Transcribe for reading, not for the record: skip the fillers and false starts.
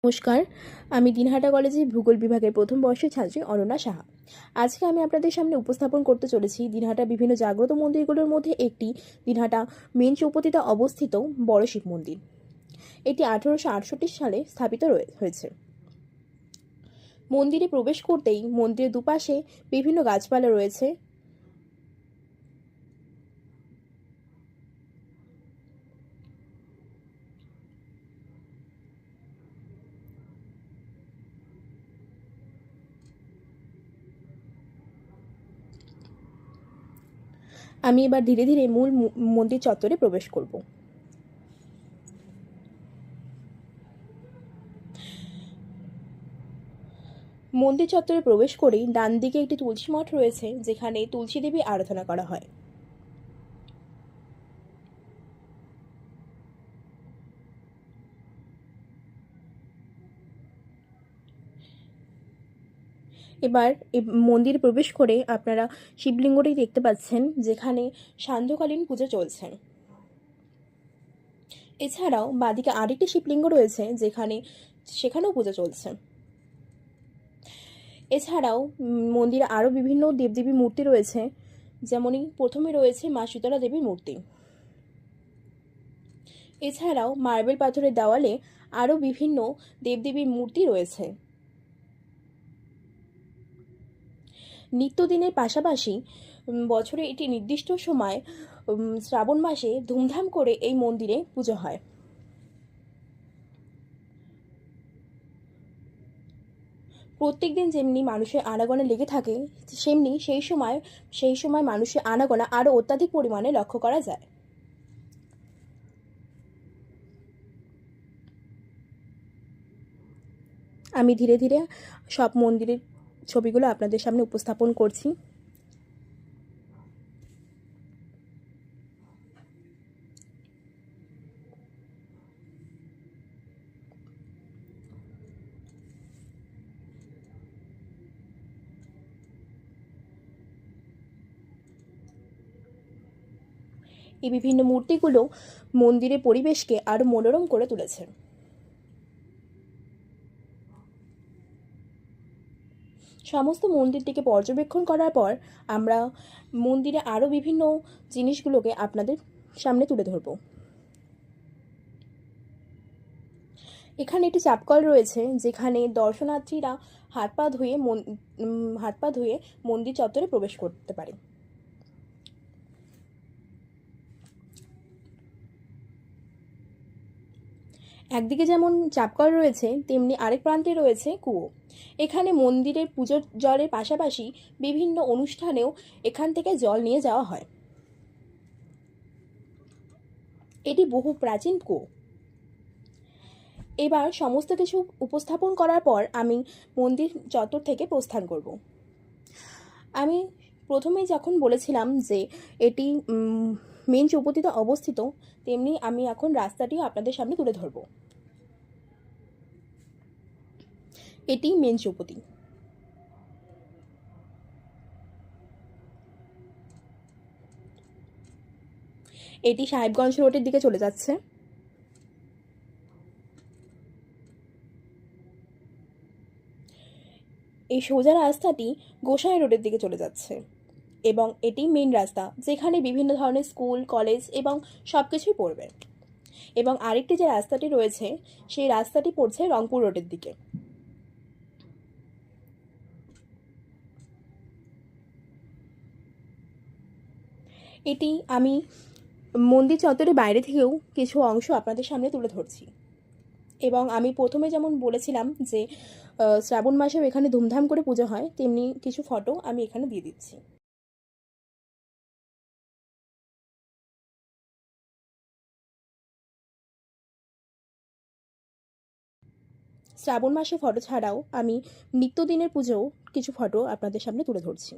নমস্কার, আমি দিনহাটা কলেজের ভূগোল বিভাগের প্রথম বর্ষের ছাত্রী অনন্যা সাহা। আজকে আমি আপনাদের সামনে উপস্থাপন করতে চলেছি দিনহাটা বিভিন্ন জাগ্রত মন্দিরগুলোর মধ্যে একটি দিনহাটা মেন চৌপতিতে অবস্থিত বড় শিব মন্দির। এটি 1868 সালে স্থাপিত হয়েছে। মন্দিরে প্রবেশ করতেই মন্দিরের দুপাশে বিভিন্ন গাছপালা রয়েছে। আমি এবার ধীরে ধীরে মূল মন্দির চত্বরে প্রবেশ করব। মন্দির চত্বরে প্রবেশ করেই ডান দিকে একটি তুলসী মঠ রয়েছে, যেখানে তুলসী দেবী আরাধনা করা হয়। এবার মন্দিরে প্রবেশ করে আপনারা শিবলিঙ্গটি দেখতে পাচ্ছেন, যেখানে সান্ধ্যকালীন পুজো চলছে। এছাড়াও বাদিকে আরেকটি শিবলিঙ্গ রয়েছে, সেখানেও পুজো চলছে। এছাড়াও মন্দিরে আরও বিভিন্ন দেবদেবীর মূর্তি রয়েছে, যেমনই প্রথমে রয়েছে মা শীতলা দেবীর মূর্তি। এছাড়াও মার্বেল পাথরের দেওয়ালে আরও বিভিন্ন দেবদেবীর মূর্তি রয়েছে। নিত্যদিনের পাশাপাশি বছরে একটি নির্দিষ্ট সময় শ্রাবণ মাসে ধুমধাম করে এই মন্দিরে পুজো হয়। প্রত্যেক দিন যেমনি মানুষের আনাগোনা লেগে থাকে, সেমনি সেই সময় মানুষের আনাগোনা আরও অত্যাধিক পরিমাণে লক্ষ্য করা যায়। আমি ধীরে ধীরে সব মন্দিরের ছবিগুলো আপনাদের সামনে উপস্থাপন করছি। এই বিভিন্ন মূর্তিগুলো মন্দিরের পরিবেশকে আরও মনোরম করে তুলেছে। সমস্ত মন্দিরটিকে পর্যবেক্ষণ করার পর আমরা মন্দিরে আরও বিভিন্ন জিনিসগুলোকে আপনাদের সামনে তুলে ধরব। এখানে একটি চাপকল রয়েছে, যেখানে দর্শনার্থীরা হাত পা ধুয়ে মন্দির চত্বরে প্রবেশ করতে পারে। একদিকে যেমন চাপকল রয়েছে, তেমনি আরেক প্রান্তে রয়েছে কুয়ো। এখানে মন্দিরের পুজোর জলের পাশাপাশি বিভিন্ন অনুষ্ঠানেও এখান থেকে জল নিয়ে যাওয়া হয়। এটি বহু প্রাচীন কুয়ো। এবার সমস্ত কিছু উপস্থাপন করার পর আমি মন্দির চত্বর থেকে প্রস্থান করব। আমি প্রথমেই যখন বলেছিলাম যে এটি মেন চৌপতিতে অবস্থিত, তেমনি আমি এখন রাস্তাটিও আপনাদের সামনে তুলে ধরব। এটি মেন চৌপতি। এটি সাহেবগঞ্জ রোডের দিকে চলে যাচ্ছে। এই সোজা রাস্তাটি গোসাই রোডের দিকে চলে যাচ্ছে এবং এটি মেন রাস্তা, যেখানে বিভিন্ন ধরনের স্কুল, কলেজ এবং সব কিছুই পড়বে। এবং আরেকটি যে রাস্তাটি রয়েছে, সেই রাস্তাটি পড়ছে রংপুর রোডের দিকে। এটি আমি মন্দির চত্বরের বাইরে থেকেও কিছু অংশ আপনাদের সামনে তুলে ধরছি। এবং আমি প্রথমে যেমন বলেছিলাম যে শ্রাবণ মাসেও এখানে ধুমধাম করে পুজো হয়, তেমনি কিছু ফটো আমি এখানে দিয়ে দিচ্ছি। শ্রাবণ মাসে ফটো ছাড়াও আমি নিত্যদিনের পুজোও কিছু ফটো আপনাদের সামনে তুলে ধরছি।